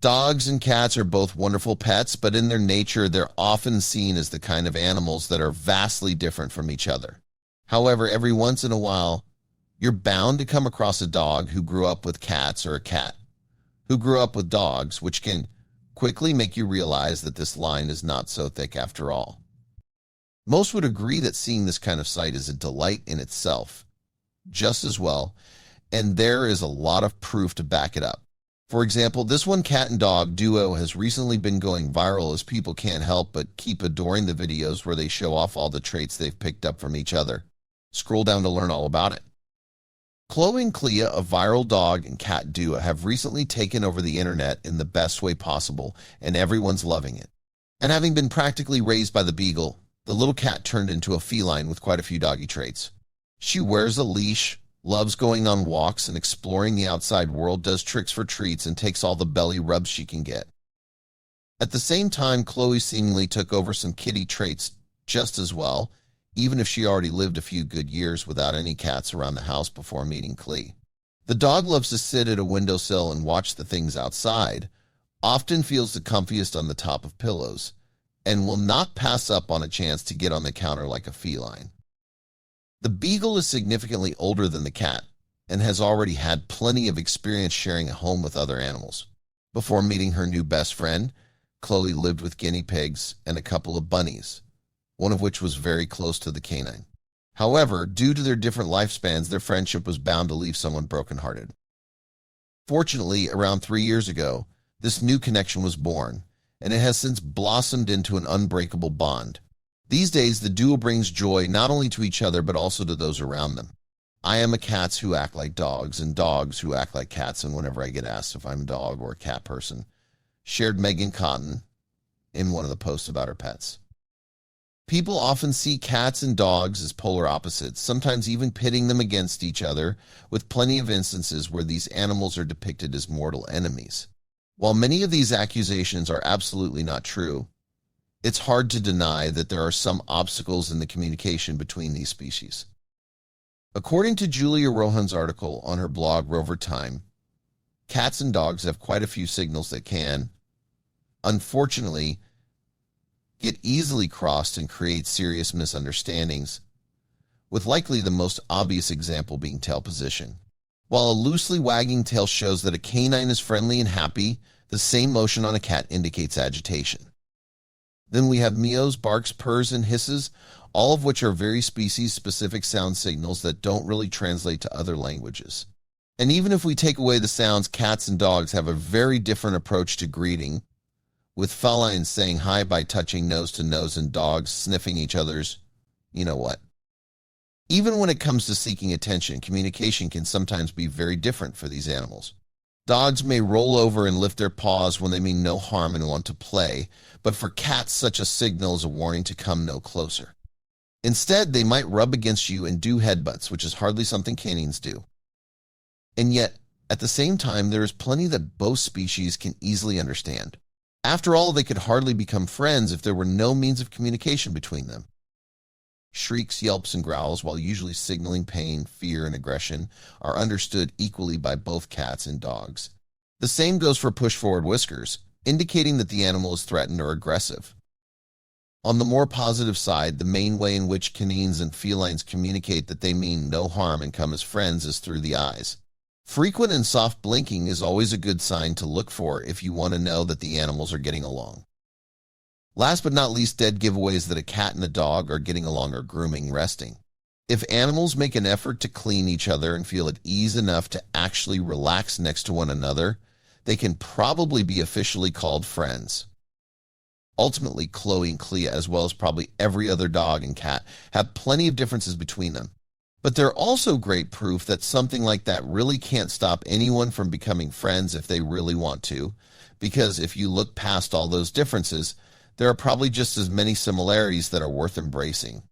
Dogs and cats are both wonderful pets, but in their nature, they're often seen as the kind of animals that are vastly different from each other. However, every once in a while, you're bound to come across a dog who grew up with cats or a cat who grew up with dogs, which can quickly make you realize that this line is not so thick after all. Most would agree that seeing this kind of sight is a delight in itself, just as well, and there is a lot of proof to back it up. For example, this one cat and dog duo has recently been going viral as people can't help but keep adoring the videos where they show off all the traits they've picked up from each other. Scroll down to learn all about it. Chloe and Clea, a viral dog and cat duo, have recently taken over the internet in the best way possible, and everyone's loving it. And having been practically raised by the beagle, the little cat turned into a feline with quite a few doggy traits. She wears a leash, loves going on walks and exploring the outside world, does tricks for treats, and takes all the belly rubs she can get. At the same time, Chloe seemingly took over some kitty traits just as well, even if she already lived a few good years without any cats around the house before meeting Clea. The dog loves to sit at a windowsill and watch the things outside, often feels the comfiest on the top of pillows, and will not pass up on a chance to get on the counter like a feline. The beagle is significantly older than the cat and has already had plenty of experience sharing a home with other animals. Before meeting her new best friend, Chloe lived with guinea pigs and a couple of bunnies, one of which was very close to the canine. However, due to their different lifespans, their friendship was bound to leave someone brokenhearted. Fortunately, around 3 years ago, this new connection was born, and it has since blossomed into an unbreakable bond. These days, the duo brings joy not only to each other but also to those around them. I am a cats who act like dogs and dogs who act like cats, and whenever I get asked if I'm a dog or a cat person, shared Megan Cotton in one of the posts about her pets. People often see cats and dogs as polar opposites, sometimes even pitting them against each other, with plenty of instances where these animals are depicted as mortal enemies. While many of these accusations are absolutely not true, it's hard to deny that there are some obstacles in the communication between these species. According to Julia Rohan's article on her blog Rover Time, cats and dogs have quite a few signals that can, unfortunately, get easily crossed and create serious misunderstandings, with likely the most obvious example being tail position. While a loosely wagging tail shows that a canine is friendly and happy, the same motion on a cat indicates agitation. Then we have meows, barks, purrs, and hisses, all of which are very species-specific sound signals that don't really translate to other languages. And even if we take away the sounds, cats and dogs have a very different approach to greeting, with felines saying hi by touching nose to nose and dogs sniffing each other's you-know-what. Even when it comes to seeking attention, communication can sometimes be very different for these animals. Dogs may roll over and lift their paws when they mean no harm and want to play, but for cats, such a signal is a warning to come no closer. Instead, they might rub against you and do headbutts, which is hardly something canines do. And yet, at the same time, there is plenty that both species can easily understand. After all, they could hardly become friends if there were no means of communication between them. Shrieks, yelps, and growls, while usually signaling pain, fear, and aggression, are understood equally by both cats and dogs. The same goes for push-forward whiskers, indicating that the animal is threatened or aggressive. On the more positive side, the main way in which canines and felines communicate that they mean no harm and come as friends is through the eyes. Frequent and soft blinking is always a good sign to look for if you want to know that the animals are getting along. Last but not least, dead giveaways that a cat and a dog are getting along are grooming, resting. If animals make an effort to clean each other and feel at ease enough to actually relax next to one another, they can probably be officially called friends. Ultimately, Chloe and Clea, as well as probably every other dog and cat, have plenty of differences between them. But they're also great proof that something like that really can't stop anyone from becoming friends if they really want to, because if you look past all those differences, there are probably just as many similarities that are worth embracing.